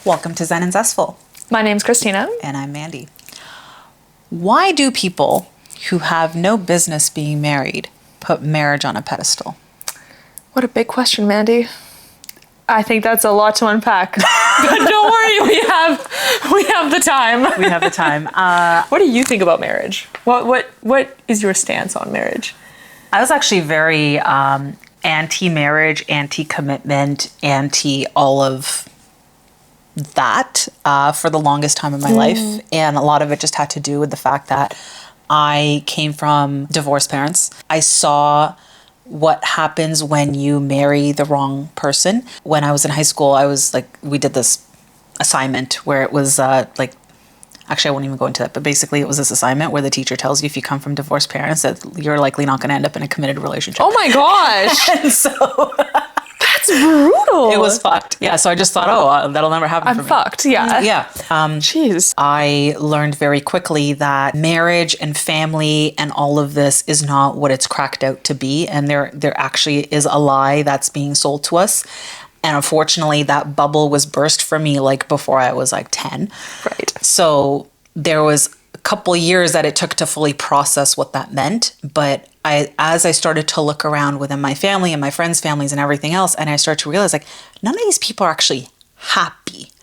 Welcome to Zen Zestful. My name's Christina. And I'm Mandy. Why do people who have no business being married put marriage on a pedestal? What a big question, Mandy. I think that's a lot to unpack. But don't worry, we have the time. We have the time. What do you think about marriage? What is your stance on marriage? I was actually very anti-marriage, anti-commitment, anti all of that for the longest time in my life. And a lot of it just had to do with the fact that I came from divorced parents. I saw what happens when you marry the wrong person. When I was in high school, we did this assignment where it was actually I won't even go into that, but basically it was this assignment where the teacher tells you if you come from divorced parents that you're likely not going to end up in a committed relationship. Oh my gosh. And so that's brutal. It was fucked. Yeah. So I just thought, that'll never happen for me. I'm fucked. Yeah. Yeah. Jeez. I learned very quickly that marriage and family and all of this is not what it's cracked out to be. And there actually is a lie that's being sold to us. And unfortunately, that bubble was burst for me before I was 10. Right. So there was a couple years that it took to fully process what that meant. But as I started to look around within my family and my friends' families and everything else, and I started to realize none of these people are actually happy,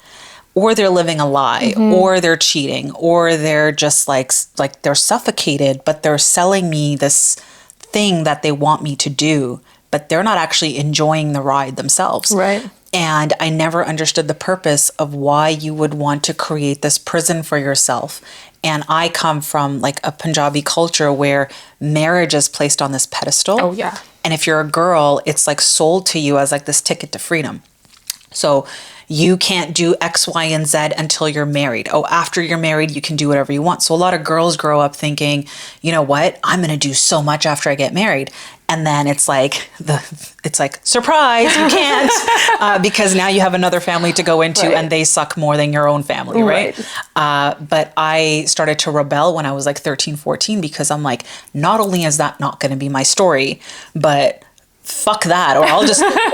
or they're living a lie, or they're cheating, or they're just they're suffocated, but they're selling me this thing that they want me to do, but they're not actually enjoying the ride themselves. Right. And I never understood the purpose of why you would want to create this prison for yourself. And I come from a Punjabi culture where marriage is placed on this pedestal. Oh, yeah. And if you're a girl, it's sold to you as this ticket to freedom. So you can't do X, Y, and Z until you're married. Oh, after you're married, you can do whatever you want. So a lot of girls grow up thinking, you know what, I'm going to do so much after I get married. And then it's surprise, you can't, because now you have another family to go into, right. And they suck more than your own family, right? But I started to rebel when I was 13, 14, because I'm not only is that not going to be my story, but fuck that,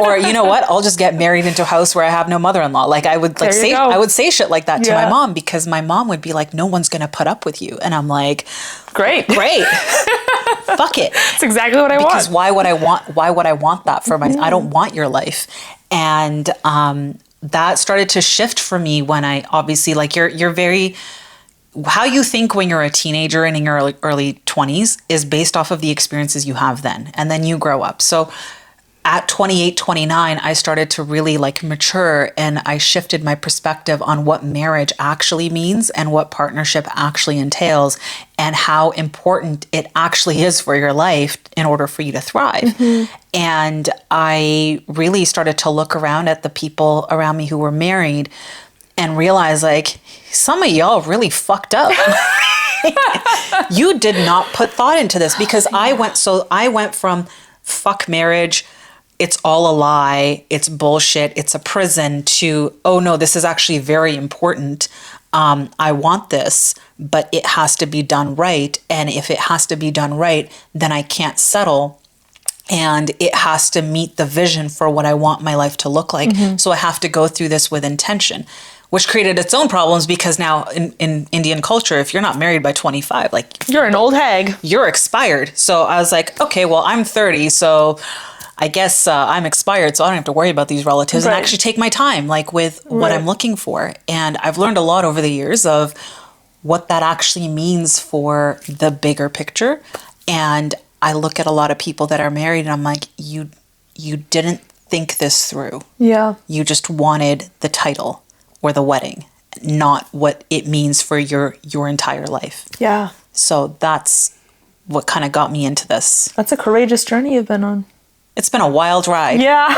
or you know what, I'll just get married into a house where I have no mother-in-law. I would say shit like that to my mom, because my mom would be no one's gonna put up with you, and I'm great fuck it, that's exactly what I want. Because why would I want that for my I don't want your life. And that started to shift for me when I obviously you're very, how you think when you're a teenager and in your early 20s is based off of the experiences you have then, and then you grow up. So at 28, 29, I started to really mature, and I shifted my perspective on what marriage actually means and what partnership actually entails, and how important it actually is for your life in order for you to thrive. And I really started to look around at the people around me who were married and realize some of y'all really fucked up. You did not put thought into this, because I went from fuck marriage, it's all a lie, it's bullshit, it's a prison, to, oh no, this is actually very important. I want this, but it has to be done right. And if it has to be done right, then I can't settle. And it has to meet the vision for what I want my life to look like. So I have to go through this with intention, which created its own problems, because now in Indian culture, if you're not married by 25, you're an old hag. You're expired. So I was okay, well, I'm 30, so I guess I'm expired, so I don't have to worry about these relatives, right. And actually take my time, with what I'm looking for. And I've learned a lot over the years of what that actually means for the bigger picture. And I look at a lot of people that are married, and I'm you didn't think this through. Yeah. You just wanted the title or the wedding, not what it means for your entire life. Yeah. So that's what kind of got me into this. That's a courageous journey you've been on. It's been a wild ride. Yeah.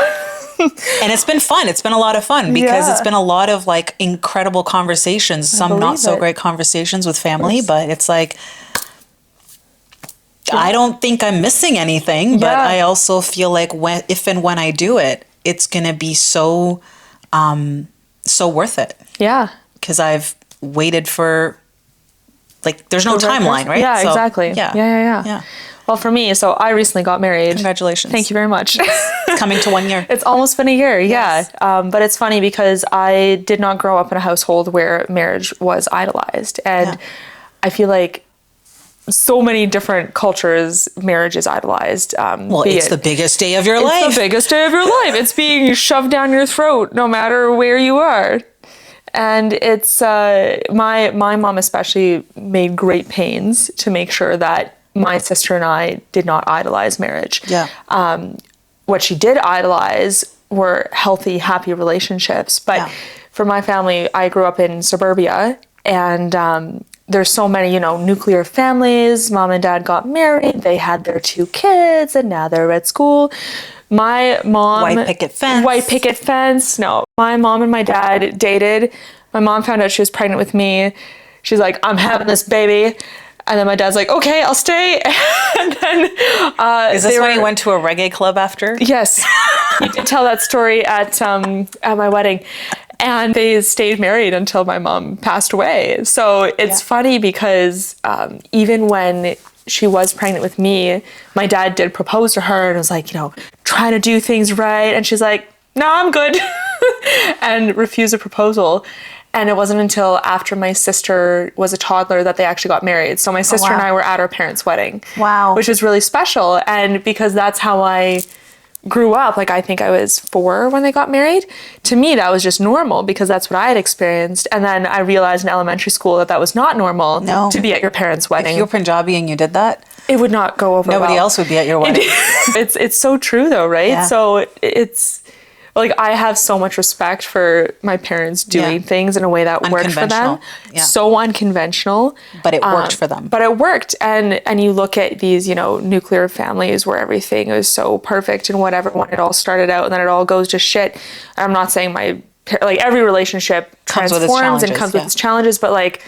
And it's been fun. It's been a lot of fun, because it's been a lot of incredible conversations, some not so great conversations with family, but it's I don't think I'm missing anything, but I also feel if and when I do it, it's going to be so worth it. Yeah. Because I've waited for, there's no timeline, right? Yeah, so, exactly. Yeah. Well, for me, so I recently got married. Congratulations. Thank you very much. It's coming to 1 year. It's almost been a year, Yes. yeah. But it's funny because I did not grow up in a household where marriage was idolized. And Yeah. I feel like so many different cultures, marriage is idolized. Well, it's the biggest day of your It's life. the biggest day of your life. It's being shoved down your throat no matter where you are. And it's my mom especially made great pains to make sure that my sister and I did not idolize marriage. Yeah. What she did idolize were healthy, happy relationships. But Yeah. for my family, I grew up in suburbia, and there's so many, nuclear families. Mom and dad got married, they had their 2 kids, and now they're at school. My mom... White picket fence. White picket fence. No. My mom and my dad dated. My mom found out she was pregnant with me. She's like, I'm having this baby. And then my dad's like, okay, I'll stay. And then... Is this when you went to a reggae club after? Yes. You did tell that story at my wedding. And they stayed married until my mom passed away. So it's funny because even when she was pregnant with me, my dad did propose to her and was like, trying to do things right. And she's like, no, I'm good. And refused a proposal. And it wasn't until after my sister was a toddler that they actually got married. So my sister and I were at our parents' wedding. Wow. Which was really special. And because that's how I grew up, like I think I was 4 when they got married. To me, that was just normal because that's what I had experienced. And then I realized in elementary school that was not normal to be at your parents' wedding. If you're Punjabi and you did that, it would not go over nobody well. else would be at your wedding. It's so true though, right? Yeah. So it's like I have so much respect for my parents doing things in a way that worked for them. Yeah. So unconventional. But it worked for them. But it worked. And you look at these, nuclear families where everything is so perfect and whatever when it all started out and then it all goes to shit. And I'm not saying every relationship transforms and comes with its challenges, but like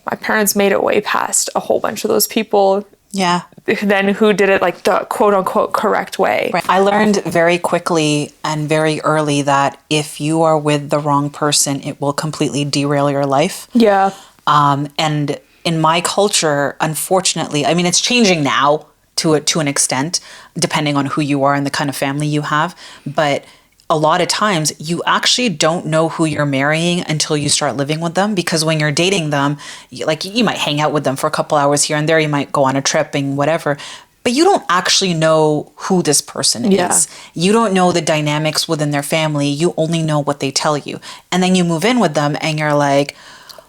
my parents made it way past a whole bunch of those people. Yeah. Then who did it like the quote unquote correct way. Right. I learned very quickly and very early that if you are with the wrong person, it will completely derail your life. Yeah. And in my culture, unfortunately, I mean, it's changing now to an extent, depending on who you are and the kind of family you have. But a lot of times you actually don't know who you're marrying until you start living with them, because when you're dating them, you might hang out with them for a couple hours here and there, you might go on a trip and whatever, but you don't actually know who this person is. You don't know the dynamics within their family. You only know what they tell you. And then you move in with them and you're like,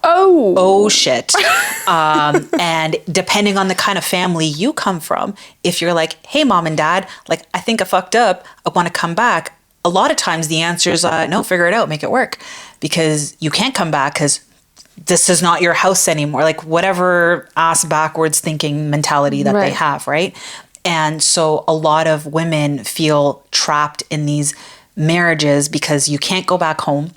oh shit. And depending on the kind of family you come from, if you're like, hey, mom and dad, like, I think I fucked up, I want to come back. A lot of times the answer is, no, figure it out, make it work, because you can't come back because this is not your house anymore. Like whatever ass backwards thinking mentality that they have, right? And so a lot of women feel trapped in these marriages because you can't go back home.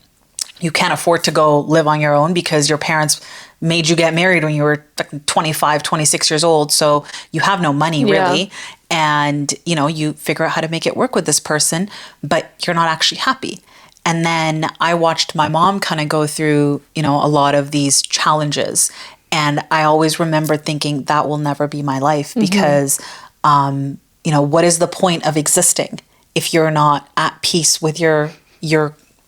You can't afford to go live on your own because your parents made you get married when you were 25, 26 years old. So you have no money really. And, you figure out how to make it work with this person, but you're not actually happy. And then I watched my mom kind of go through, a lot of these challenges. And I always remember thinking that will never be my life because, what is the point of existing if you're not at peace with your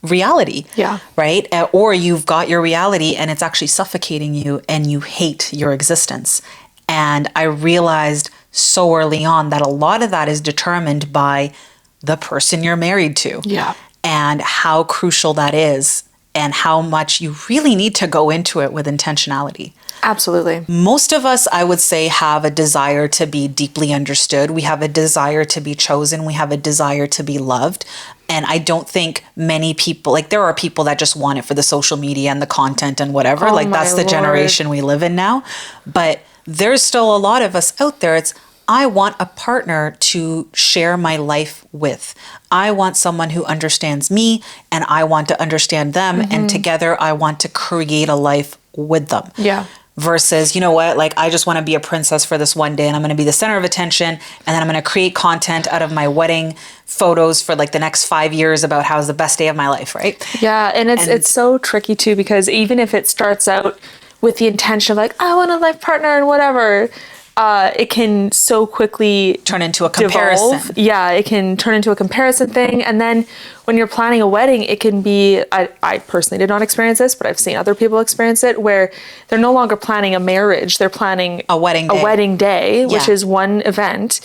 reality? Yeah. Right? Or you've got your reality and it's actually suffocating you and you hate your existence. And I realized so early on that a lot of that is determined by the person you're married to. Yeah. And how crucial that is and how much you really need to go into it with intentionality. Absolutely. Most of us, I would say, have a desire to be deeply understood. We have a desire to be chosen. We have a desire to be loved. And I don't think many people, there are people that just want it for the social media and the content and whatever. That's the generation we live in now. But there's still a lot of us out there. I want a partner to share my life with. I want someone who understands me and I want to understand them. And together I want to create a life with them. Yeah. Versus, I just want to be a princess for this one day and I'm going to be the center of attention. And then I'm going to create content out of my wedding photos for the next 5 years about how's the best day of my life, right? Yeah. And it's so tricky too, because even if it starts out with the intention of I want a life partner and whatever, it can so quickly turn into a comparison. devolve. Yeah, it can turn into a comparison thing. And then when you're planning a wedding, it can be, I personally did not experience this, but I've seen other people experience it, where they're no longer planning a marriage, they're planning A wedding day. a wedding day, which Yeah. is one event,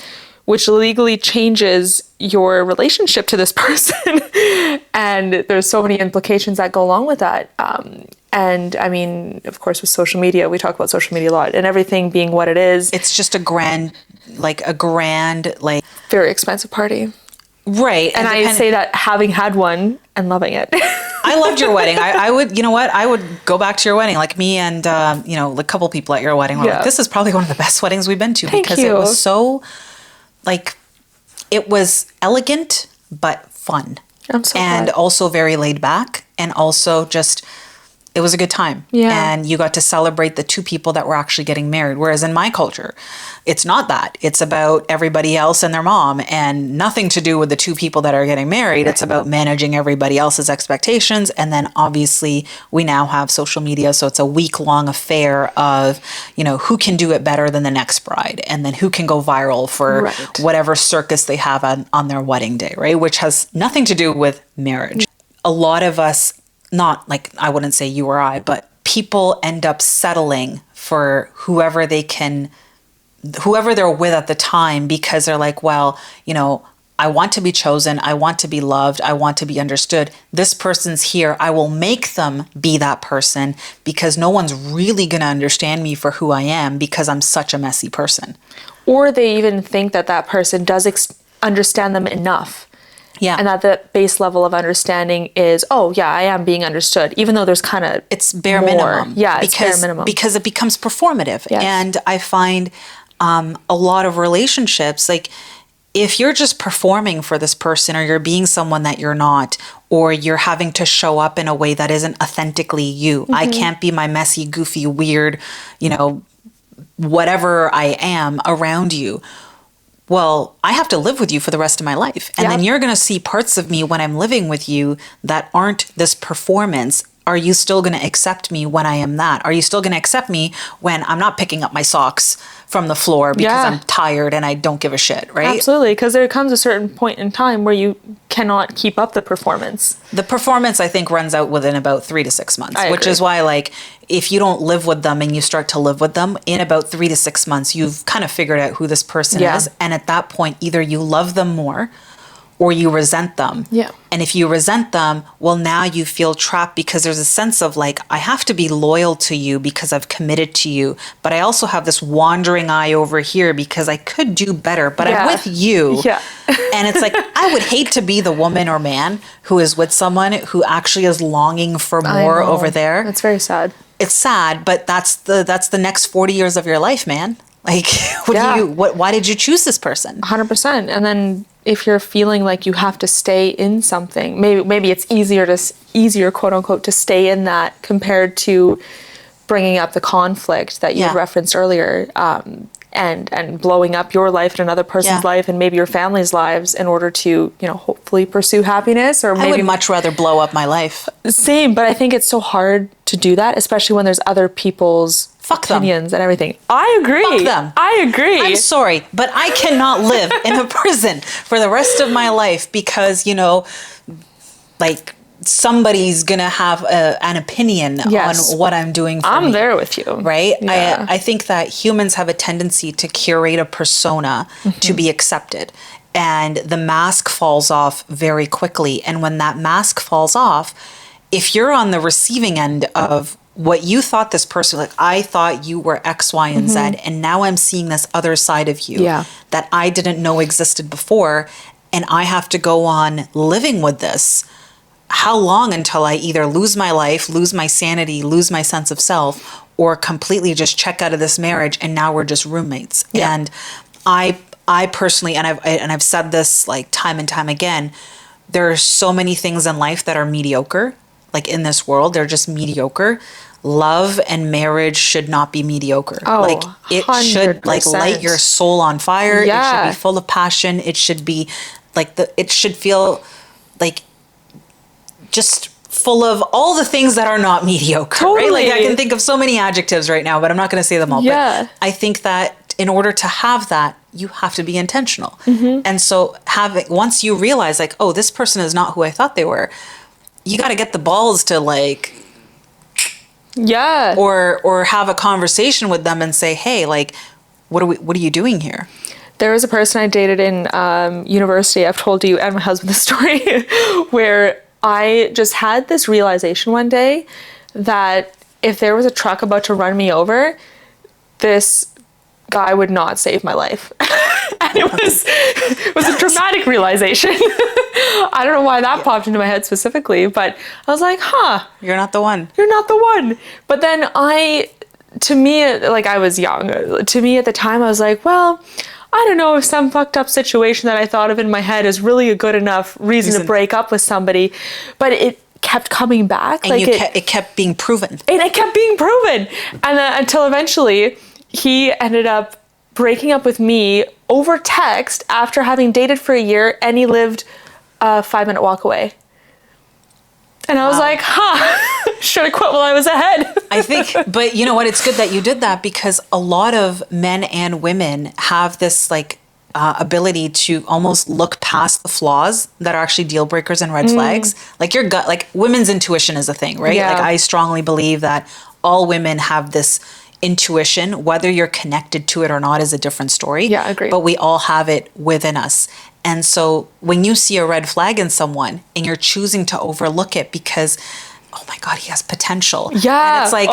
which legally changes your relationship to this person. And there's so many implications that go along with that. And I mean, of course, with social media, we talk about social media a lot, and everything being what it is. It's just a grand, like, Very expensive party. right. And I say that having had one and loving it. I loved your wedding. I would, you know what? I would go back to your wedding. Like me and, a couple people at your wedding were Yeah. like, this is probably one of the best weddings we've been to Thank because it you. was so, like, it was elegant, but fun. I'm so And glad. also very laid back, and also just, it was a good time. Yeah. And you got to celebrate the two people that were actually getting married. Whereas in my culture, it's not that. It's about everybody else and their mom, and nothing to do with the two people that are getting married. It's about managing everybody else's expectations. And then obviously we now have social media. So it's a week-long affair of, who can do it better than the next bride, and then who can go viral for Right. whatever circus they have on their wedding day, right? Which has nothing to do with marriage. A lot of us, not like, I wouldn't say you or I, but people end up settling for whoever they're with at the time, because they're like, well, I want to be chosen. I want to be loved. I want to be understood. This person's here. I will make them be that person, because no one's really going to understand me for who I am, because I'm such a messy person. Or they even think that that person does understand them enough. Yeah. And that the base level of understanding is, oh yeah, I am being understood, even though there's kind of It's bare more. minimum. Yeah, it's bare minimum. Because it becomes performative. Yes. And I find a lot of relationships, like, if you're just performing for this person, or you're being someone that you're not, or you're having to show up in a way that isn't authentically you. Mm-hmm. I can't be my messy, goofy, weird, whatever I am around you. Well, I have to live with you for the rest of my life. And then you're going to see parts of me when I'm living with you that aren't this performance. Are you still going to accept me when I am that? Are you still going to accept me when I'm not picking up my socks from the floor because Yeah. I'm tired and I don't give a shit, right? Absolutely, because there comes a certain point in time where you cannot keep up the performance. The performance, I think, runs out within about 3 to 6 months, I which agree. is why, like, if you don't live with them and you start to live with them, in about 3 to 6 months, you've kind of figured out who this person Yeah. is. And at that point, either you love them more or you resent them. Yeah. And if you resent them, well, now you feel trapped, because there's a sense of like, I have to be loyal to you because I've committed to you. But I also have this wandering eye over here because I could do better, but Yeah. I'm with you. Yeah. And it's like, I would hate to be the woman or man who is with someone who actually is longing for I more know. over there. That's very sad. It's sad, but that's the next 40 years of your life, man. Like, Yeah. why did you choose this person? 100%. And then if you're feeling like you have to stay in something, maybe it's easier, quote unquote, to stay in that compared to bringing up the conflict that you Yeah. referenced earlier, and blowing up your life and another person's Yeah. life and maybe your family's lives in order to, hopefully pursue happiness, or I maybe would much rather blow up my life. same. But I think it's so hard to do that, especially when there's other people's Fuck them. opinions and everything. I agree. Fuck them. I agree. I'm sorry, but I cannot live in a prison for the rest of my life because, like, somebody's going to have an opinion Yes. on what I'm doing for I'm me. there with you. Right? Yeah. I think that humans have a tendency to curate a persona to be accepted. And the mask falls off very quickly. And when that mask falls off, if you're on the receiving end of what you thought this person, like, I thought you were X, Y, and Z, and now I'm seeing this other side of you Yeah. that I didn't know existed before, and I have to go on living with this. How long until I either lose my life, lose my sanity, lose my sense of self, or completely just check out of this marriage and now we're just roommates? Yeah. And I personally, and I've said this like time and time again, there are so many things in life that are mediocre. Like, in this world, they're just mediocre. Love and marriage should not be mediocre. Oh, like, it should like 100%. light your soul on fire. It Yeah. should be full of passion. It should be like it should feel like just full of all the things that are not mediocre, right? Like, I Totally. can think of so many adjectives right now, but I'm not going to say them all. Yeah. But I think that in order to have that, you have to be intentional. And so once you realize like, oh, this person is not who I thought they were, you got to get the balls to like, or have a conversation with them and say, hey, like, what are you doing here? There was a person I dated in university, I've told you and my husband the story, where I just had this realization one day that if there was a truck about to run me over, this guy would not save my life. And it was a dramatic realization. I don't know why that popped into my head specifically, but I was like, You're not the one. You're not the one. But then to me, like I was young. To me at the time, I was like, well, I don't know if some fucked up situation that I thought of in my head is really a good enough reason to break up with somebody. But it kept coming back. And like it kept being proven. And it kept being proven. And until eventually he ended up breaking up with me over text after having dated for a year, and he lived a 5-minute walk away. And I was like, should have quit while I was ahead. I think, but you know what? It's good that you did that, because a lot of men and women have this like ability to almost look past the flaws that are actually deal breakers and red flags. Like your gut, like women's intuition is a thing, right? Yeah. Like I strongly believe that all women have this intuition. Whether you're connected to it or not is a different story. Yeah, agreed. But we all have it within us. And so when you see a red flag in someone and you're choosing to overlook it because, oh my God, he has potential. Yeah. And it's like,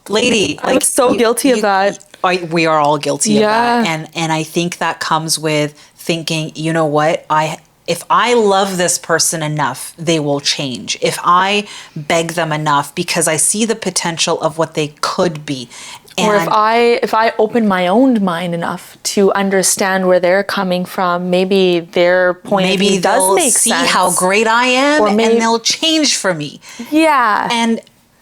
lady, I'm like so guilty of that. We are all guilty of that. And I think that comes with thinking, you know what, if I love this person enough, they will change. If I beg them enough because I see the potential of what they could be. Or if I open my own mind enough to understand where they're coming from, maybe their point of view does make sense. Maybe they'll see how great I am, and they'll change for me. Yeah. And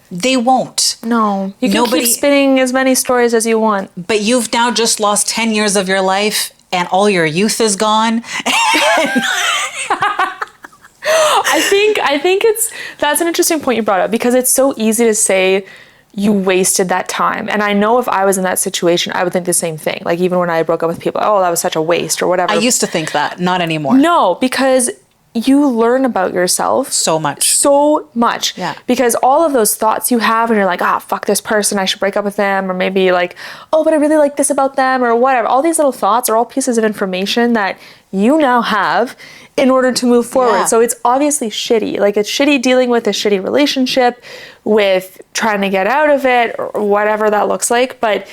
they won't. No. You can keep spinning as many stories as you want. But you've now just lost 10 years of your life and all your youth is gone. I think that's an interesting point you brought up, because it's so easy to say you wasted that time. And I know if I was in that situation, I would think the same thing. Like even when I broke up with people, oh, that was such a waste or whatever. I used to think that, not anymore. No, because you learn about yourself so much. Yeah. Because all of those thoughts you have and you're like, fuck this person, I should break up with them. Or maybe like, oh, but I really like this about them or whatever. All these little thoughts are all pieces of information that you now have in order to move forward. Yeah. So it's obviously shitty. Like it's shitty dealing with a shitty relationship, with trying to get out of it or whatever that looks like. But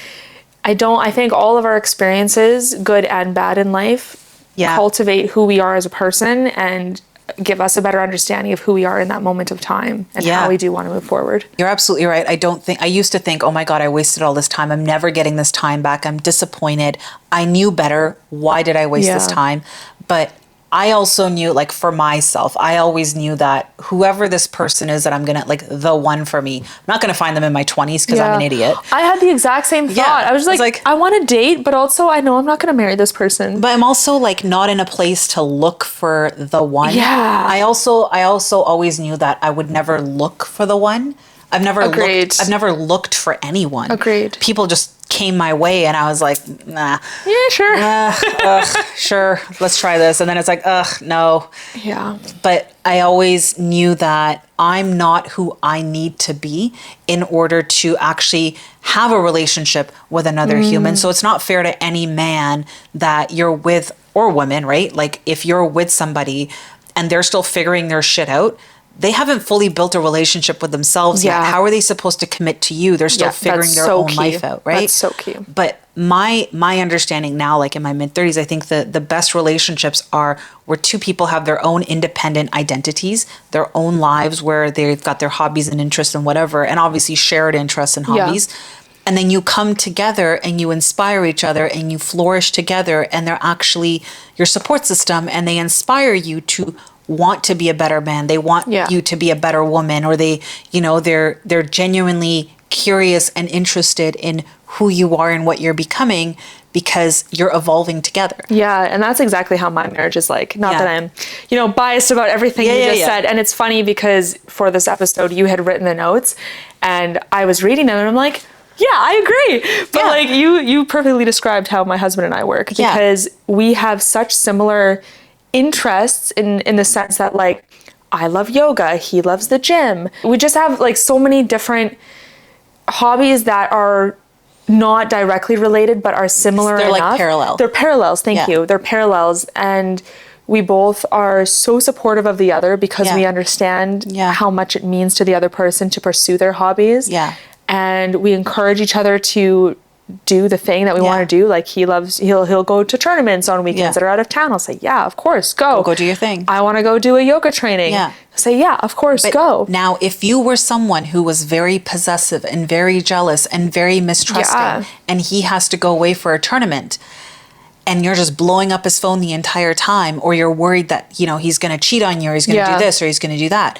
I think all of our experiences, good and bad in life, cultivate who we are as a person and give us a better understanding of who we are in that moment of time and how we do want to move forward. You're absolutely right. I used to think, oh my God, I wasted all this time. I'm never getting this time back. I'm disappointed. I knew better. Why did I waste this time? But I also knew, like for myself, I always knew that whoever this person is that I'm going to, like the one for me, I'm not going to find them in my 20s because I'm an idiot. I had the exact same thought. I was like, I want to date, but also I know I'm not going to marry this person. But I'm also like not in a place to look for the one. Yeah. I also always knew that I would never look for the one. I've never looked for anyone. Agreed. People just came my way and I was like, nah. Yeah, sure. Sure. Let's try this. And then it's like, no. Yeah. But I always knew that I'm not who I need to be in order to actually have a relationship with another human. So it's not fair to any man that you're with, or woman, right? Like if you're with somebody and they're still figuring their shit out, they haven't fully built a relationship with themselves yet. How are they supposed to commit to you? They're still figuring their own life out, right? That's so key. But my understanding now, like in my mid-30s, I think the best relationships are where two people have their own independent identities, their own lives, where they've got their hobbies and interests and whatever, and obviously shared interests and hobbies. And then you come together and you inspire each other and you flourish together, and they're actually your support system, and they inspire you to want to be a better man. They want you to be a better woman, or they, they're genuinely curious and interested in who you are and what you're becoming because you're evolving together. Yeah, and that's exactly how my marriage is like. Not that I'm, biased about everything you just said. And it's funny because for this episode, you had written the notes and I was reading them and I'm like, Yeah, I agree. But like you perfectly described how my husband and I work, because we have such similar interests in the sense that like I love yoga, he loves the gym. We just have like so many different hobbies that are not directly related but are similar They're enough. like parallel. They're parallels, thank you. They're parallels, and we both are so supportive of the other because we understand how much it means to the other person to pursue their hobbies. Yeah. And we encourage each other to do the thing that we want to do. Like he'll go to tournaments on weekends that are out of town. I'll say, yeah, of course, go. Go do your thing. I want to go do a yoga training. Yeah. I'll say, yeah, of course, go. Now, if you were someone who was very possessive and very jealous and very mistrusting, and he has to go away for a tournament, and you're just blowing up his phone the entire time, or you're worried that, you know, he's going to cheat on you, or he's going to do this, or he's going to do that,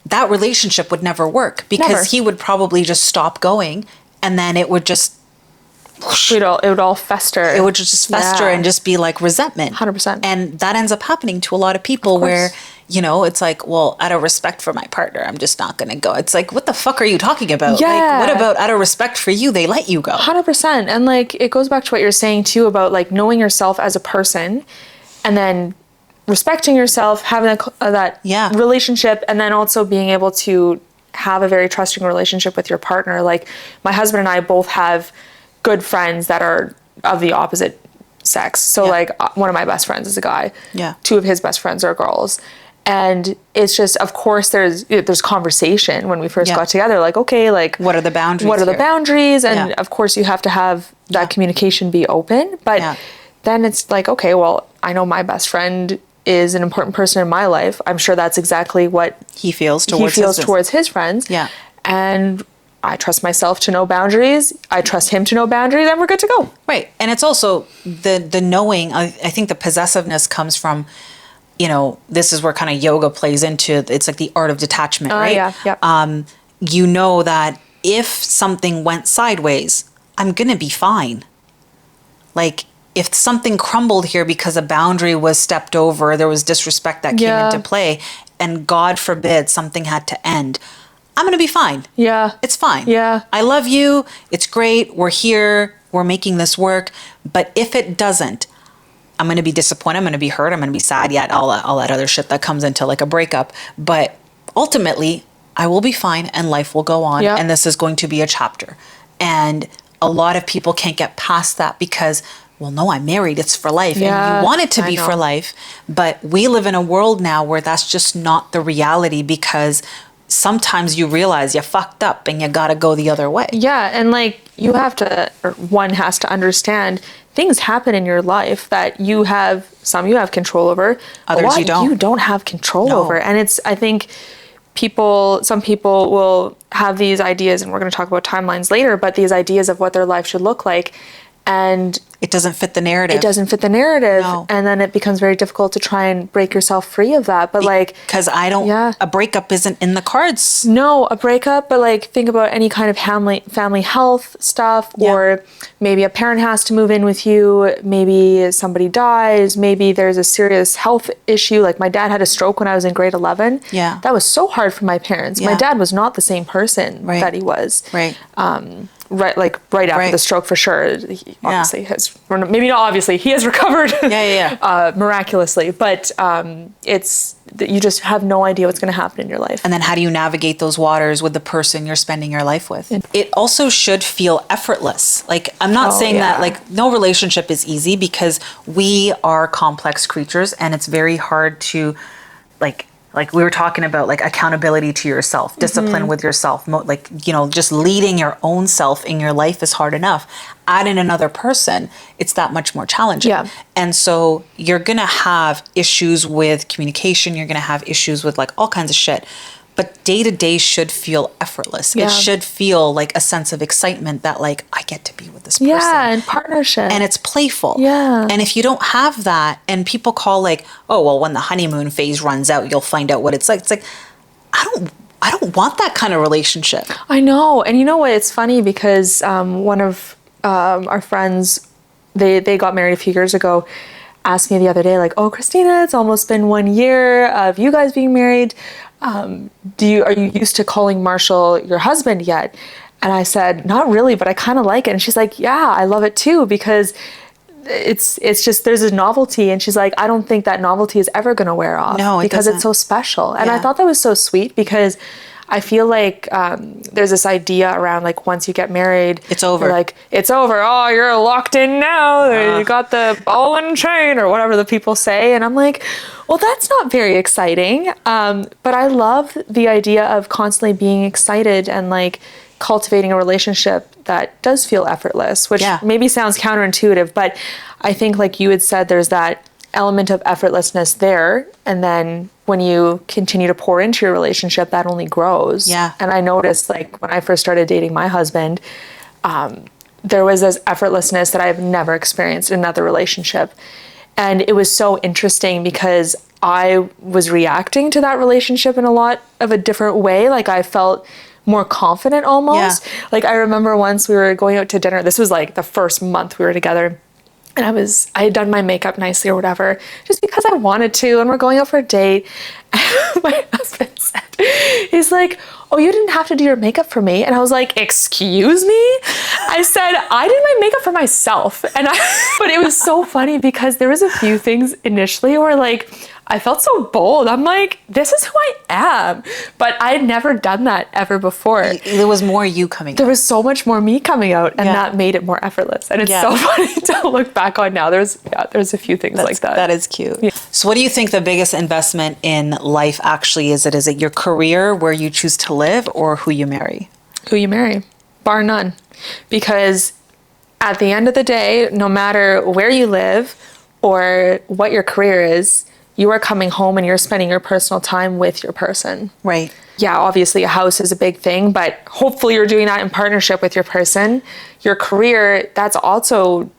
that relationship would never work, because he would probably just stop going, and then it would just... It would all fester. It would just fester and just be like resentment. 100%. And that ends up happening to a lot of people where, you know, it's like, well, out of respect for my partner, I'm just not going to go. It's like, what the fuck are you talking about? Yeah. Like, what about out of respect for you, they let you go? 100%. And like, it goes back to what you're saying too about like knowing yourself as a person, and then respecting yourself, having that relationship, and then also being able to have a very trusting relationship with your partner. Like my husband and I both have good friends that are of the opposite sex. So like one of my best friends is a guy. Yeah. Two of his best friends are girls. And it's just, of course, there's conversation when we first got together. Like, okay, like what are the boundaries? What are the boundaries? And of course, you have to have that communication be open. But then it's like, okay, well, I know my best friend is an important person in my life. I'm sure that's exactly what he feels towards his friends. Yeah. And I trust myself to know boundaries. I trust him to know boundaries, and we're good to go. Right. And it's also the knowing, I think the possessiveness comes from, you know, this is where kind of yoga plays into, it's like the art of detachment, right? Yeah. You know that if something went sideways, I'm going to be fine. Like if something crumbled here because a boundary was stepped over, there was disrespect that came into play, and God forbid something had to end, I'm going to be fine. Yeah. It's fine. Yeah. I love you. It's great. We're here. We're making this work. But if it doesn't, I'm going to be disappointed. I'm going to be hurt. I'm going to be sad. Yeah, all that other shit that comes into like a breakup. But ultimately, I will be fine and life will go on. And this is going to be a chapter. And a lot of people can't get past that because, well, no, I'm married. It's for life. And you want it to be for life. But we live in a world now where that's just not the reality, because sometimes you realize you fucked up and you got to go the other way. Yeah. And like you have to, or one has to understand, things happen in your life that you have control over. Others you don't have control over. And it's, I think some people will have these ideas, and we're going to talk about timelines later, but these ideas of what their life should look like. And it doesn't fit the narrative. No. And then it becomes very difficult to try and break yourself free of that. But like, because a breakup isn't in the cards. No, a breakup, but like think about any kind of family health stuff, or maybe a parent has to move in with you. Maybe somebody dies. Maybe there's a serious health issue. Like my dad had a stroke when I was in grade 11. Yeah. That was so hard for my parents. My dad was not the same person that he was. Right. Right after the stroke, for sure. He obviously has, or maybe not obviously, he has recovered miraculously, but it's that you just have no idea what's going to happen in your life. And then how do you navigate those waters with the person you're spending your life with? It also should feel effortless. Like, I'm not saying that like no relationship is easy, because we are complex creatures and it's very hard to like we were talking about, like accountability to yourself, discipline with yourself, like, you know, just leading your own self in your life is hard enough. Add in another person, it's that much more challenging. Yeah. And so you're going to have issues with communication. You're going to have issues with like all kinds of shit. But day to day should feel effortless. Yeah. It should feel like a sense of excitement that like, I get to be with this person. Yeah, and partnership. And it's playful. Yeah. And if you don't have that, and people call like, oh, well, when the honeymoon phase runs out, you'll find out what it's like. It's like, I don't want that kind of relationship. I know. And you know what? It's funny because one of our friends, they got married a few years ago, asked me the other day, like, oh, Christina, it's almost been 1 year of you guys being married. Are you used to calling Marshall your husband yet? And I said, not really, but I kind of like it. And she's like, yeah, I love it too, because it's just, there's a novelty. And she's like, I don't think that novelty is ever going to wear off. No, it because doesn't. it's so special. And I Yeah. thought that was so sweet, because I feel like there's this idea around, like, once you get married, It's over. Like, it's over. Oh, you're locked in now. You got the ball and chain, or whatever the people say. And I'm like, well, that's not very exciting. But I love the idea of constantly being excited and, like, cultivating a relationship that does feel effortless, which Yeah. maybe sounds counterintuitive, but I think, like you had said, there's that element of effortlessness there. And then when you continue to pour into your relationship, that only grows. Yeah. And I noticed, like, when I first started dating my husband, there was this effortlessness that I've never experienced in another relationship. And it was so interesting, because I was reacting to that relationship in a lot of a different way. Like, I felt more confident almost. Yeah. Like, I remember once we were going out to dinner. This was like the first month we were together. And I had done my makeup nicely or whatever, just because I wanted to, and we're going out for a date. And my husband said, he's like, oh, you didn't have to do your makeup for me. And I was like, excuse me? I said, I did my makeup for myself. But it was so funny, because there was a few things initially where, like, I felt so bold. I'm like, this is who I am. But I had never done that ever before. There was more you coming There out. was so much more me coming out, and Yeah. that made it more effortless. And it's Yeah. so funny to look back on now. There's a few things like that. That is cute. Yeah. So what do you think the biggest investment in life actually is? Is it your career, where you choose to live, or who you marry? Who you marry, bar none. Because at the end of the day, no matter where you live or what your career is, you are coming home and you're spending your personal time with your person. Right. Yeah, obviously a house is a big thing, but hopefully you're doing that in partnership with your person. Your career, that's also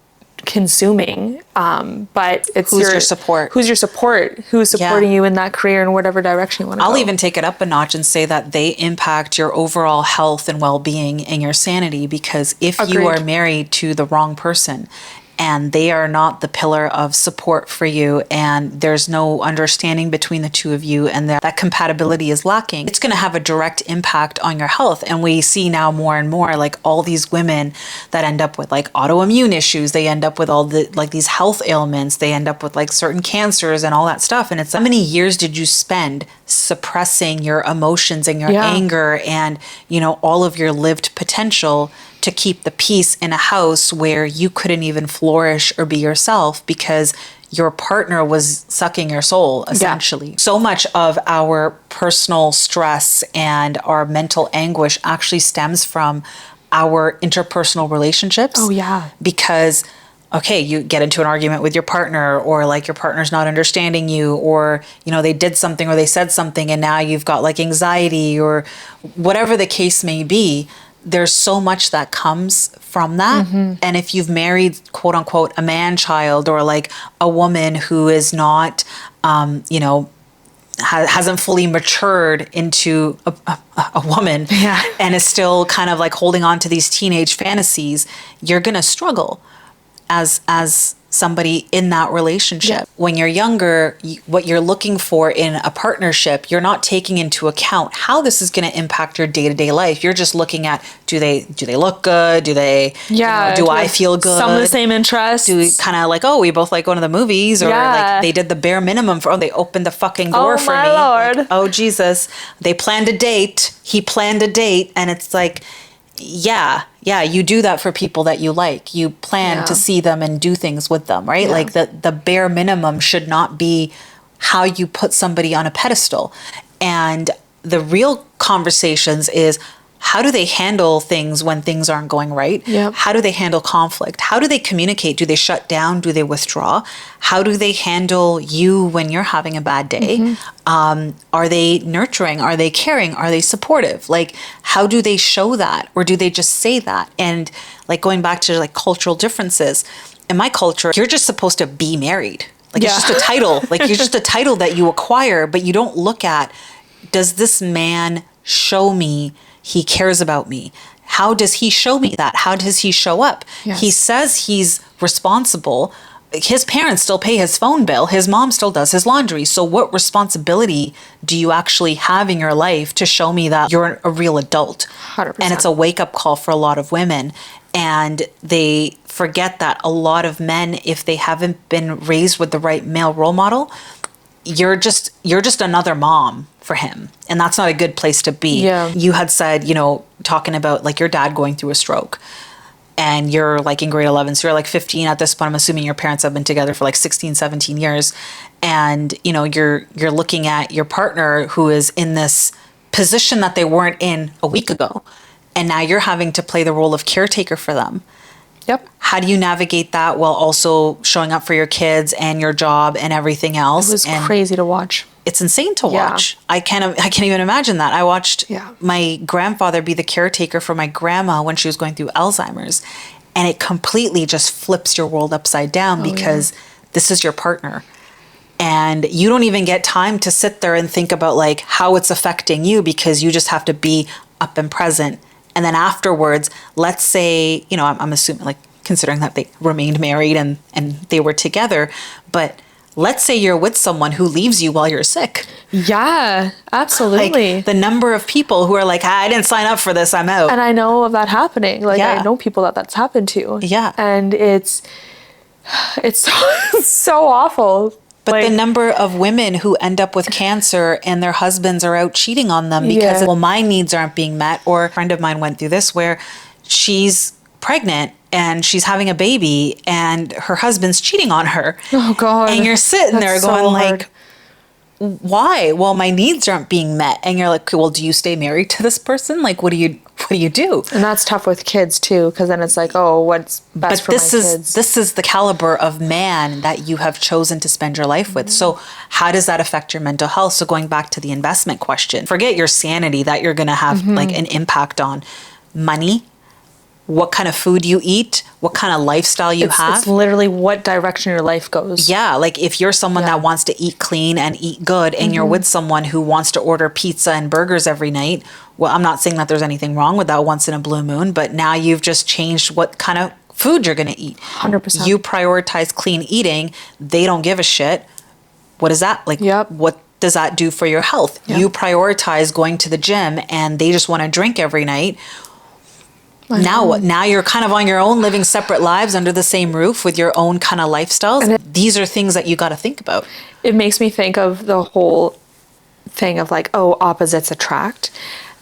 consuming, but it's Who's your support? Who's your support? Who's supporting you in that career in whatever direction you want to go? I'll even take it up a notch and say that they impact your overall health and well-being and your sanity, because if you Agreed. are married to the wrong person and they are not the pillar of support for you, and there's no understanding between the two of you, and that compatibility is lacking, it's going to have a direct impact on your health. And we see now more and more, like, all these women that end up with, like, autoimmune issues, they end up with all the, like, these health ailments, they end up with, like, certain cancers and all that stuff. And it's, how many years did you spend suppressing your emotions and your Yeah. anger and, all of your lived potential to keep the peace in a house where you couldn't even flourish or be yourself because your partner was sucking your soul, essentially. Yeah. So much of our personal stress and our mental anguish actually stems from our interpersonal relationships. Oh, yeah. Because, okay, you get into an argument with your partner, or, like, your partner's not understanding you, or, they did something or they said something, and now you've got, like, anxiety, or whatever the case may be. There's so much that comes from that. Mm-hmm. And if you've married, quote unquote, a man child, or, like, a woman who is not, hasn't fully matured into a woman, Yeah. and is still kind of, like, holding on to these teenage fantasies, you're going to struggle as somebody in that relationship. Yeah. When you're younger, what you're looking for in a partnership, you're not taking into account how this is going to impact your day-to-day life. You're just looking at, do they look good? Do they, Yeah. do I feel good? Some of the same interests. Do we kind of, like, oh, we both like going to the movies, or Yeah. like they did the bare minimum for, they opened the fucking door Oh, for my me. Lord. Like, oh, Jesus. They planned a date. He planned a date. And it's like, yeah, you do that for people that you like. You plan Yeah. to see them and do things with them, right? Yeah. Like, the bare minimum should not be how you put somebody on a pedestal. And the real conversations is, how do they handle things when things aren't going right? Yep. How do they handle conflict? How do they communicate? Do they shut down? Do they withdraw? How do they handle you when you're having a bad day? Mm-hmm. Are they nurturing? Are they caring? Are they supportive? Like, how do they show that? Or do they just say that? And, like, going back to, like, cultural differences, in my culture, you're just supposed to be married. Like, Yeah. it's just a title. Like, you're just a title that you acquire, but you don't look at, does this man show me he cares about me? How does he show me that? How does he show up? Yes. He says he's responsible, his parents still pay his phone bill. His mom still does his laundry. So what responsibility do you actually have in your life to show me that you're a real adult? 100%. And it's a wake-up call for a lot of women. And they forget that a lot of men, if they haven't been raised with the right male role model, you're just another mom for him. And that's not a good place to be. Yeah. You had said, talking about like your dad going through a stroke. And you're like in grade 11, so you're like 15 at this point. I'm assuming your parents have been together for like 16, 17 years. And, you're looking at your partner who is in this position that they weren't in a week ago. And now you're having to play the role of caretaker for them. Yep. How do you navigate that while also showing up for your kids and your job and everything else? It was crazy to watch. It's insane to Yeah. watch. I can't even imagine that. I watched Yeah. my grandfather be the caretaker for my grandma when she was going through Alzheimer's. And it completely just flips your world upside down because this is your partner. And you don't even get time to sit there and think about like how it's affecting you because you just have to be up and present. And then afterwards, let's say, I'm assuming like considering that they remained married and they were together, but let's say you're with someone who leaves you while you're sick. Yeah, absolutely. Like the number of people who are like, I didn't sign up for this, I'm out. And I know of that happening. Like Yeah. I know people that's happened to. Yeah. And it's so awful. But Like, the number of women who end up with cancer and their husbands are out cheating on them because, Yeah. well, my needs aren't being met. Or a friend of mine went through this where she's pregnant and she's having a baby and her husband's cheating on her. Oh God. And you're sitting there That's going so like, hard. why? Well, my needs aren't being met. And you're like, well, do you stay married to this person? Like, what do you do? And that's tough with kids too, because then it's like, oh, what's best for my kids? This is the caliber of man that you have chosen to spend your life with. So how does that affect your mental health? So going back to the investment question, forget your sanity that you're going to have like an impact on money, what kind of food you eat, what kind of lifestyle you have. It's literally what direction your life goes. Yeah, like if you're someone that wants to eat clean and eat good and you're with someone who wants to order pizza and burgers every night, well, I'm not saying that there's anything wrong with that once in a blue moon, but now you've just changed what kind of food you're going to eat. 100%. You prioritize clean eating. They don't give a shit. What is that? Like, Yep. what does that do for your health? Yep. You prioritize going to the gym and they just want to drink every night. Now what? Now you're kind of on your own, living separate lives under the same roof with your own kind of lifestyles. These are things that you got to think about. It makes me think of the whole thing of like, oh, opposites attract.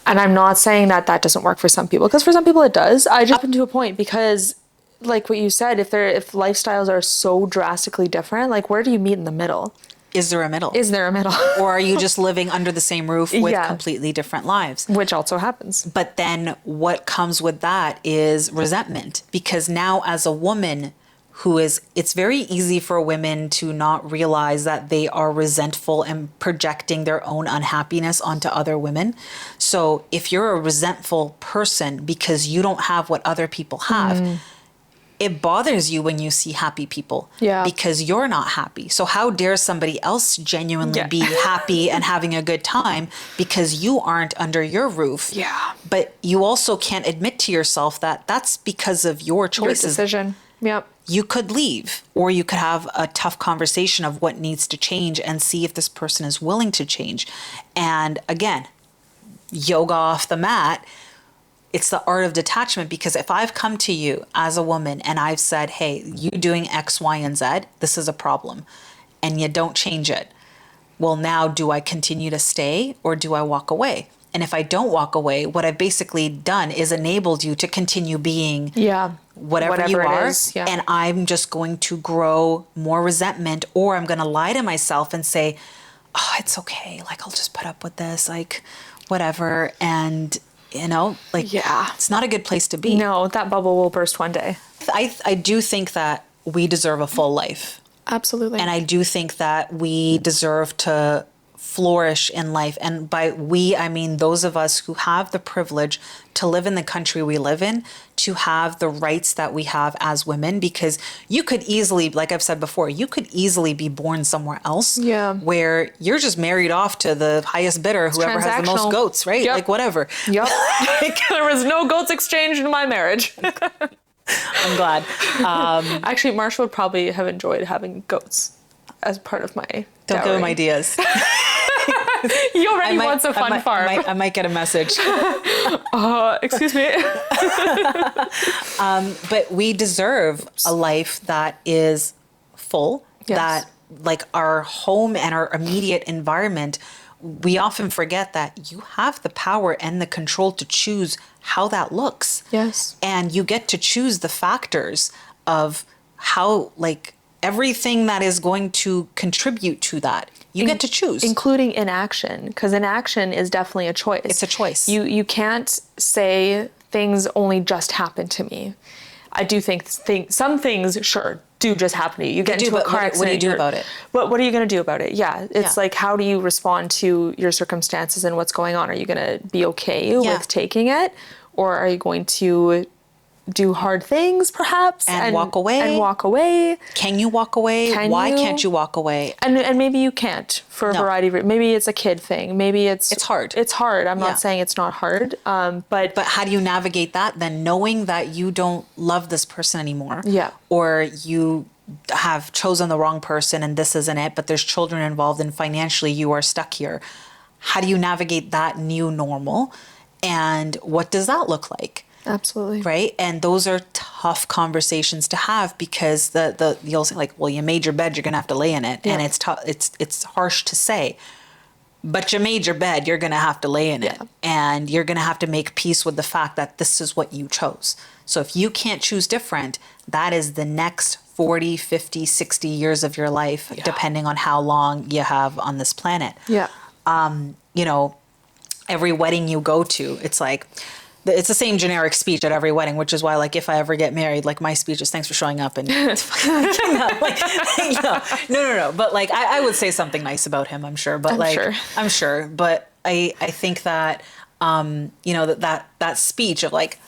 And I'm not saying that doesn't work for some people, because for some people it does. I just up to a point, because like what you said, if lifestyles are so drastically different, like where do you meet in the middle? Is there a middle? Is there a middle? Or are you just living under the same roof with Yeah. completely different lives? Which also happens. But then what comes with that is resentment, because now as a woman it's very easy for women to not realize that they are resentful and projecting their own unhappiness onto other women. So if you're a resentful person because you don't have what other people have, it bothers you when you see happy people, Yeah. because you're not happy. So how dare somebody else genuinely Yeah. be happy and having a good time because you aren't under your roof? Yeah. But you also can't admit to yourself that that's because of your Your choices. decision. Yep. You could leave, or you could have a tough conversation of what needs to change and see if this person is willing to change. And again, yoga off the mat. It's the art of detachment, because if I've come to you as a woman and I've said, hey, you doing X, Y, and Z, this is a problem, and you don't change it. Well, now do I continue to stay or do I walk away? And if I don't walk away, what I've basically done is enabled you to continue being Yeah. whatever you it are. is, yeah. And I'm just going to grow more resentment, or I'm going to lie to myself and say, oh, it's okay. Like, I'll just put up with this, like, whatever. And like, Yeah. it's not a good place to be. No, that bubble will burst one day. I do think that we deserve a full life. Absolutely. And I do think that we deserve to flourish in life. And by we, I mean those of us who have the privilege to live in the country we live in, to have the rights that we have as women, because you could easily, like I've said before, you could easily be born somewhere else, Yeah. where you're just married off to the highest bidder, whoever has the most transactional. goats, right? Yep. Like whatever. Yep. There was no goats exchanged in my marriage. I'm glad. Actually, Marsha would probably have enjoyed having goats as part of my Don't give him ideas. He already wants a fun farm. I might get a message. Excuse me. But we deserve a life that is full, Yes. that like our home and our immediate environment, we often forget that you have the power and the control to choose how that looks. Yes. And you get to choose the factors of how, like, everything that is going to contribute to that. You get to choose. Including inaction, because inaction is definitely a choice. It's a choice. You can't say things only just happen to me. I do think some things, sure, do just happen to you. You get into a car accident. What do you do about it? What are you going to do about it? Yeah. It's Yeah. like, how do you respond to your circumstances and what's going on? Are you going to be okay with taking it? Or are you going to do hard things, perhaps? And walk away? And walk away. Can you walk away? Why can't you walk away? And maybe you can't for a variety of reasons. Maybe it's a kid thing. Maybe it's hard. It's hard. I'm not saying it's not hard. But how do you navigate that then, knowing that you don't love this person anymore? Yeah. Or you have chosen the wrong person and this isn't it, but there's children involved and financially you are stuck here. How do you navigate that new normal? And what does that look like? Absolutely. Right. And those are tough conversations to have, because you'll say like, well, you made your bed, you're going to have to lay in it. Yeah. And it's tough. It's harsh to say, but you made your bed, you're going to have to lay in it. And you're going to have to make peace with the fact that this is what you chose. So if you can't choose different, that is the next 40, 50, 60 years of your life, depending on how long you have on this planet. Yeah. You know, every wedding you go to, it's like, it's the same generic speech at every wedding, which is why, like, if I ever get married, like, my speech is thanks for showing up. And no. But like, I would say something nice about him, I'm sure. But I'm sure. But I think that, you know, that speech of like,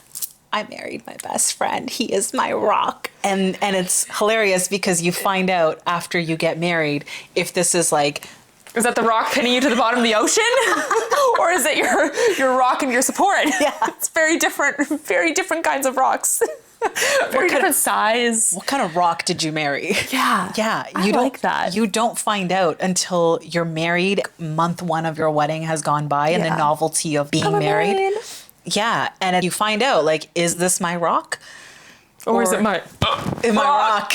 I married my best friend, he is my rock. And it's hilarious because you find out after you get married, if this is like, is that the rock pinning you to the bottom of the ocean? Or is it your rock and your support? Yeah. It's very different kinds of rocks. Very different size. What kind of rock did you marry? Yeah. Yeah. I like that. You don't find out until you're married. Month one of your wedding has gone by and the novelty of being married. Yeah. And you find out, like, is this my rock? Or is it my rock?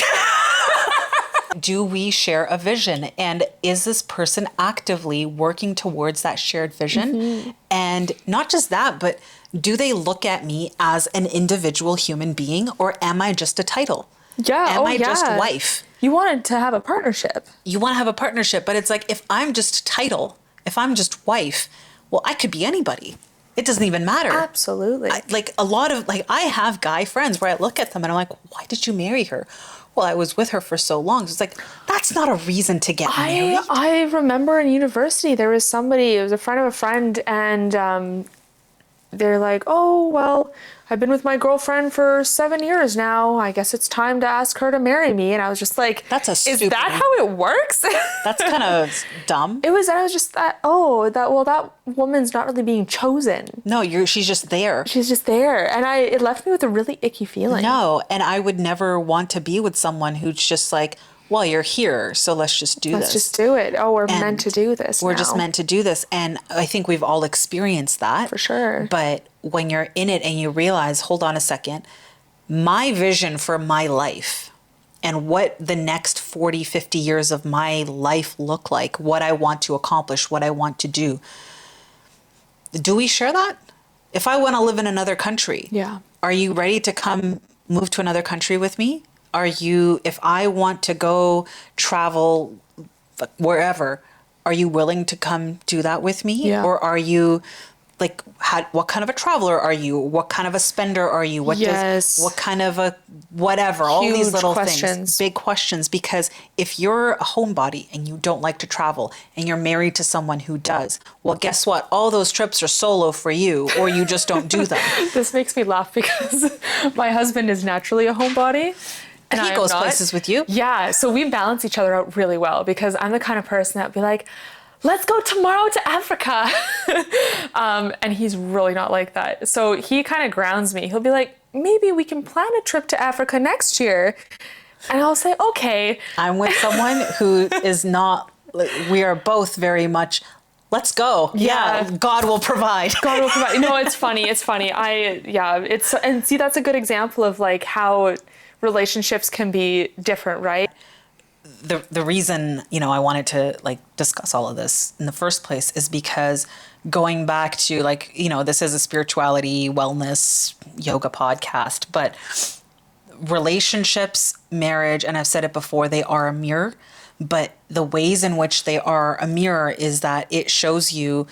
Do we share a vision? And is this person actively working towards that shared vision? Mm-hmm. And not just that, but do they look at me as an individual human being, or am I just a title? Yeah. Am I just wife? You wanted to have a partnership. You want to have a partnership, but it's like, if I'm just title, if I'm just wife, well, I could be anybody. It doesn't even matter. Absolutely. I have guy friends where I look at them and I'm like, why did you marry her? Well, I was with her for so long. So it's like, that's not a reason to get married. I remember in university, there was somebody, it was a friend of a friend, and they're like, oh, well, I've been with my girlfriend for 7 years now. I guess it's time to ask her to marry me. And I was just like, is that how it works? That's kind of dumb. It was, and I was just that woman's not really being chosen. No, she's just there. She's just there. And it left me with a really icky feeling. No, and I would never want to be with someone who's just like, well, you're here, so let's just do this. Let's just do it. Oh, we're meant to do this. We're just meant to do this. And I think we've all experienced that. For sure. But when you're in it and you realize, hold on a second, my vision for my life and what the next 40, 50 years of my life look like, what I want to accomplish, what I want to do. Do we share that? If I want to live in another country, are you ready to come move to another country with me? If I want to go travel wherever, are you willing to come do that with me? Yeah. Or are you like, what kind of a traveler are you? What kind of a spender are you? What kind of a whatever? Huge all these little things, big questions. Because if you're a homebody and you don't like to travel and you're married to someone who does, well, guess what? All those trips are solo for you, or you just don't do them. This makes me laugh because my husband is naturally a homebody. And he goes places with you. Yeah. So we balance each other out really well, because I'm the kind of person that would be like, let's go tomorrow to Africa. And he's really not like that. So he kind of grounds me. He'll be like, maybe we can plan a trip to Africa next year. And I'll say, okay. I'm with someone who is not, we are both very much, let's go. Yeah. God will provide. God will provide. No, it's funny. It's funny. And see, that's a good example of like how relationships can be different, right? The reason, I wanted to like discuss all of this in the first place is because going back to like, this is a spirituality, wellness, yoga podcast, but relationships, marriage, and I've said it before, they are a mirror, but the ways in which they are a mirror is that it shows you,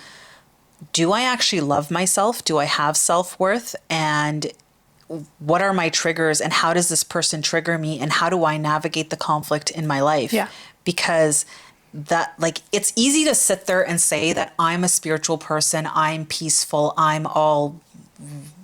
do I actually love myself? Do I have self-worth? And what are my triggers, and how does this person trigger me, and how do I navigate the conflict in my life? Yeah. Because that, like, it's easy to sit there and say that I'm a spiritual person, I'm peaceful, I'm all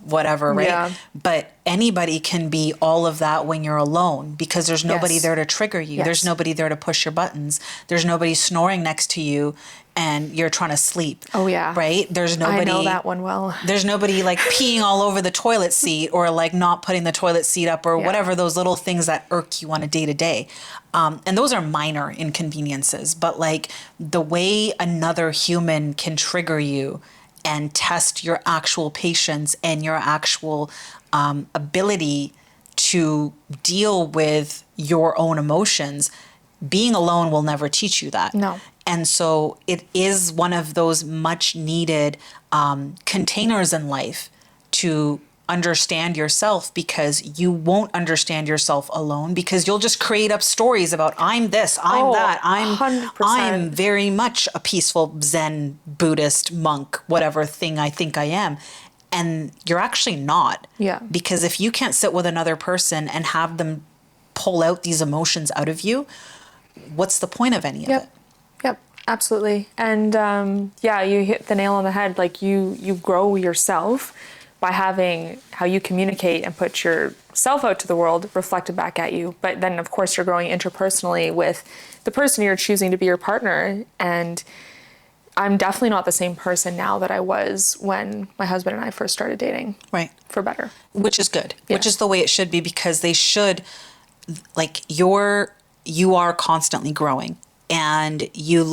whatever, right? Yeah. But anybody can be all of that when you're alone, because there's nobody there to trigger you. Yes. There's nobody there to push your buttons. There's nobody snoring next to you and you're trying to sleep. Oh yeah. Right? There's nobody. I know that one well. There's nobody like peeing all over the toilet seat, or like not putting the toilet seat up, or whatever, those little things that irk you on a day to day. And those are minor inconveniences, but like the way another human can trigger you and test your actual patience and your actual ability to deal with your own emotions, being alone will never teach you that. No. And so it is one of those much needed containers in life to understand yourself, because you won't understand yourself alone, because you'll just create up stories about I'm this, I'm that, 100%. I'm very much a peaceful Zen Buddhist monk, whatever thing I think I am. And you're actually not. Yeah. Because if you can't sit with another person and have them pull out these emotions out of you, what's the point of any of it? Yep, absolutely. And you hit the nail on the head. Like you grow yourself by having how you communicate and put yourself out to the world reflected back at you. But then, of course, you're growing interpersonally with the person you're choosing to be your partner. And I'm definitely not the same person now that I was when my husband and I first started dating. Right. For better. Which is good. Yeah. Which is the way it should be, because they should, like, you are constantly growing. And you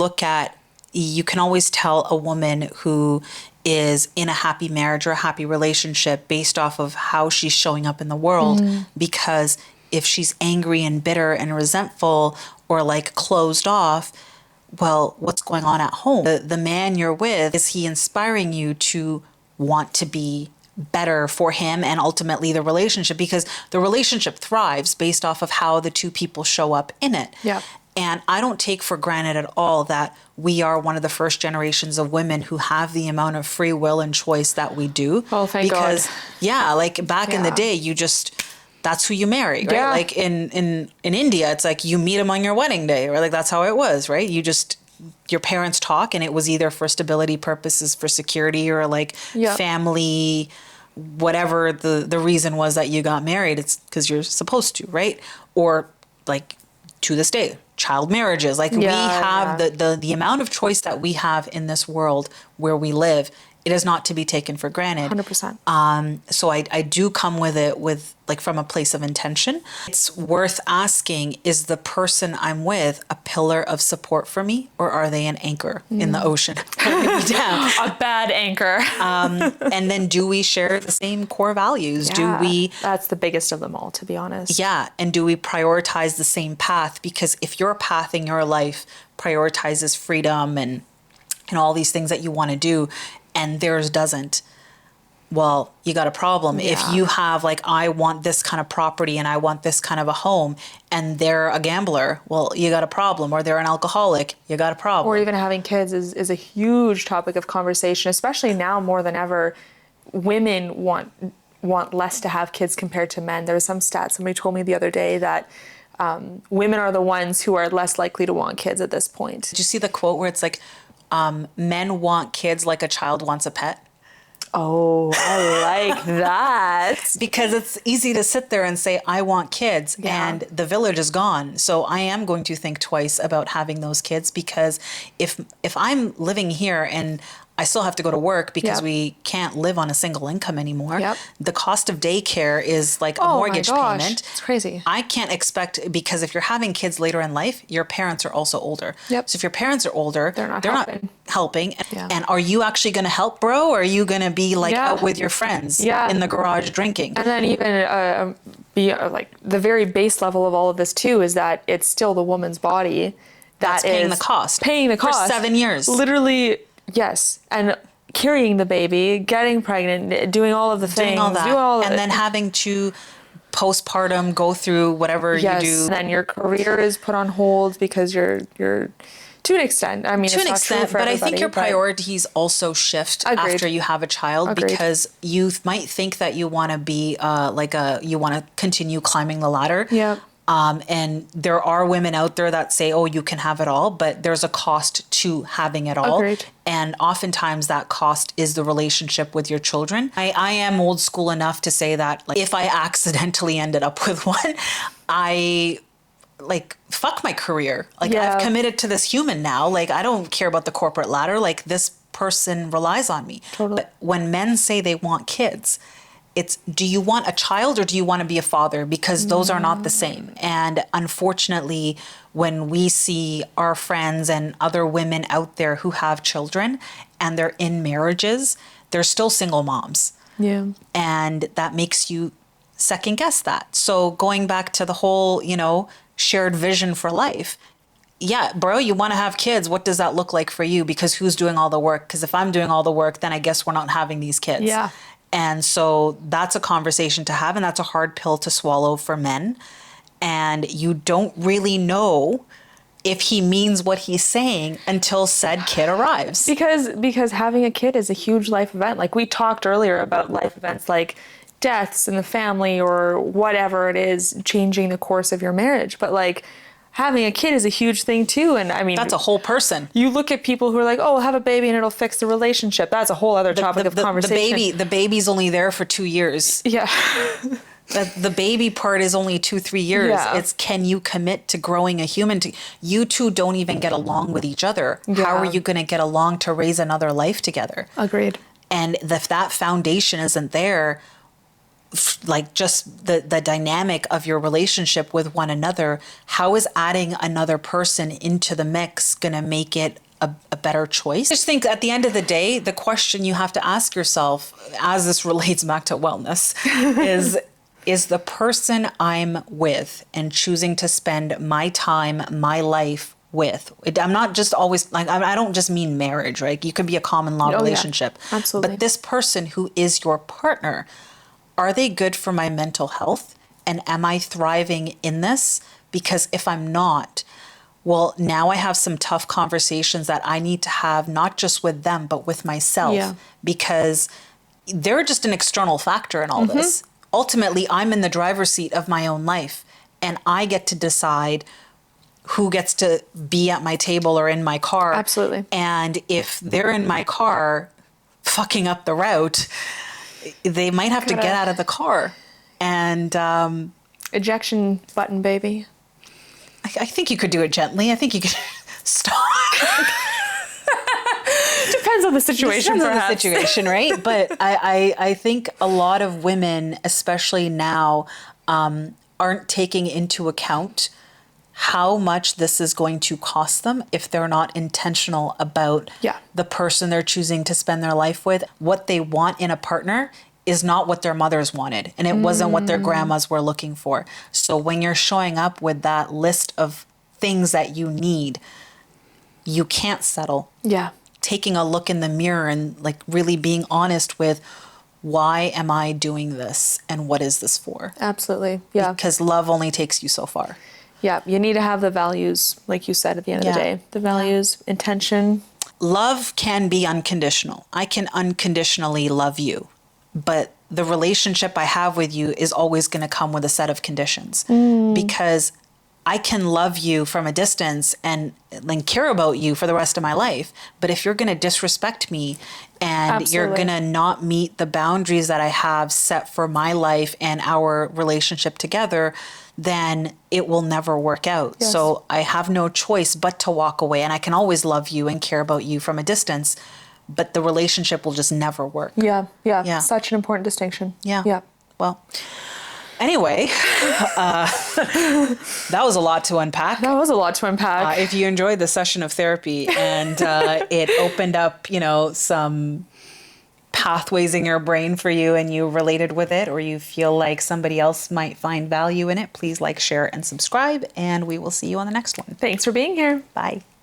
can always tell a woman who is in a happy marriage or a happy relationship based off of how she's showing up in the world. Because if she's angry and bitter and resentful or like closed off, well, what's going on at home? The man you're with, is he inspiring you to want to be better for him and ultimately the relationship? Because the relationship thrives based off of how the two people show up in it. Yeah. And I don't take for granted at all that we are one of the first generations of women who have the amount of free will and choice that we do. Oh, thank God. Yeah, like back in the day, that's who you marry, right? Yeah. Like in India, it's like you meet them on your wedding day, or like that's how it was, right? Your parents talk, and it was either for stability purposes, for security, or like family, whatever the reason was that you got married. It's because you're supposed to, right? Or like to this day, child marriages. Like we have the amount of choice that we have in this world where we live. It is not to be taken for granted. 100%. So I do come with it from a place of intention. It's worth asking, is the person I'm with a pillar of support for me, or are they an anchor in the ocean? A bad anchor. And then do we share the same core values? Yeah, that's the biggest of them all, to be honest. Yeah. And do we prioritize the same path? Because if your path in your life prioritizes freedom and all these things that you want to do, and theirs doesn't, well, you got a problem. Yeah. If you have like, I want this kind of property and I want this kind of a home, and they're a gambler, well, you got a problem. Or they're an alcoholic, you got a problem. Or even having kids is a huge topic of conversation, especially now more than ever. Women want less to have kids compared to men. There was some stats somebody told me the other day that women are the ones who are less likely to want kids at this point. Did you see the quote where it's like, men want kids like a child wants a pet? Oh, I like that. Because it's easy to sit there and say, I want kids, and the village is gone. So I am going to think twice about having those kids, because if I'm living here and I still have to go to work because we can't live on a single income anymore. The cost of daycare is like a mortgage payment. It's crazy. I can't expect, because if you're having kids later in life, your parents are also older. So if your parents are older, they're not helping. And are you actually going to help, bro? Or are you going to be like out with your friends in the garage drinking? And then even like the very base level of all of this too is that it's still the woman's body that's paying the cost. Paying the cost. For 7 years. Literally. Yes, and carrying the baby, getting pregnant, doing all of the things, doing all that, and then having to postpartum go through whatever you do. And then your career is put on hold because you're to an extent. I mean, to an extent, but I think your priorities also shift after you have a child, because you might think that you want to be you want to continue climbing the ladder. And there are women out there that say, oh, you can have it all, but there's a cost to having it all. And oftentimes that cost is the relationship with your children. I am old school enough to say that, like, if I accidentally ended up with one, I fuck my career. I've committed to this human now. Like, I don't care about the corporate ladder. Like, this person relies on me. But when men say they want kids, it's, do you want a child or do you want to be a father? Because those are not the same. And unfortunately, when we see our friends and other women out there who have children and they're in marriages, they're still single moms. And that makes you second guess that. So going back to the whole, shared vision for life. Yeah, bro, you want to have kids. What does that look like for you? Because who's doing all the work? Because if I'm doing all the work, then I guess we're not having these kids. And so that's a conversation to have, and that's a hard pill to swallow for men. And you don't really know if he means what he's saying until said kid arrives. Because having a kid is a huge life event. Like we talked earlier about life events like deaths in the family or whatever it is, changing the course of your marriage. But like having a kid is a huge thing too. And I mean, that's a whole person. You look at people who are like, oh, have a baby and it'll fix the relationship. That's a whole other topic of conversation. The baby's only there for 2 years. The baby part is only 2-3 years. It's, can you commit to growing a human? You two don't even get along with each other. How are you going to get along to raise another life together? Agreed. And if that foundation isn't there, like just the dynamic of your relationship with one another, how is adding another person into the mix going to make it a better choice? I just think at the end of the day, the question you have to ask yourself, as this relates back to wellness, is the person I'm with and choosing to spend my time, my life with. I'm not just always like, I don't just mean marriage, right? You can be a common law relationship. Absolutely. But this person who is your partner, are they good for my mental health? And am I thriving in this? Because if I'm not, well, now I have some tough conversations that I need to have, not just with them, but with myself, because they're just an external factor in all this. Ultimately, I'm in the driver's seat of my own life, and I get to decide who gets to be at my table or in my car. Absolutely. And if they're in my car fucking up the route, they might have to get out of the car. And ejection button, baby. I think you could do it gently. I think you could stop. Depends on the situation, Depends perhaps. on the situation, right? But I think a lot of women, especially now, aren't taking into account how much this is going to cost them if they're not intentional about the person they're choosing to spend their life with. What they want in a partner is not what their mothers wanted, and it wasn't what their grandmas were looking for. So when you're showing up with that list of things that you need, you can't settle. Taking a look in the mirror and like really being honest with, why am I doing this and what is this for? Absolutely. Because love only takes you so far. You need to have the values, like you said at the end of the day. The values, intention. Love can be unconditional. I can unconditionally love you, but the relationship I have with you is always going to come with a set of conditions, because I can love you from a distance and care about you for the rest of my life. But if you're going to disrespect me and you're Absolutely. going to not meet the boundaries that I have set for my life and our relationship together, then it will never work out. Yes. So I have no choice but to walk away. And I can always love you and care about you from a distance, but the relationship will just never work. Yeah. Yeah. Such an important distinction. Yeah. Yeah. Well, anyway, that was a lot to unpack. That was a lot to unpack. If you enjoyed the session of therapy and it opened up, some pathways in your brain for you and you related with it, or you feel like somebody else might find value in it, please like, share, and subscribe. And we will see you on the next one. Thanks for being here. Bye.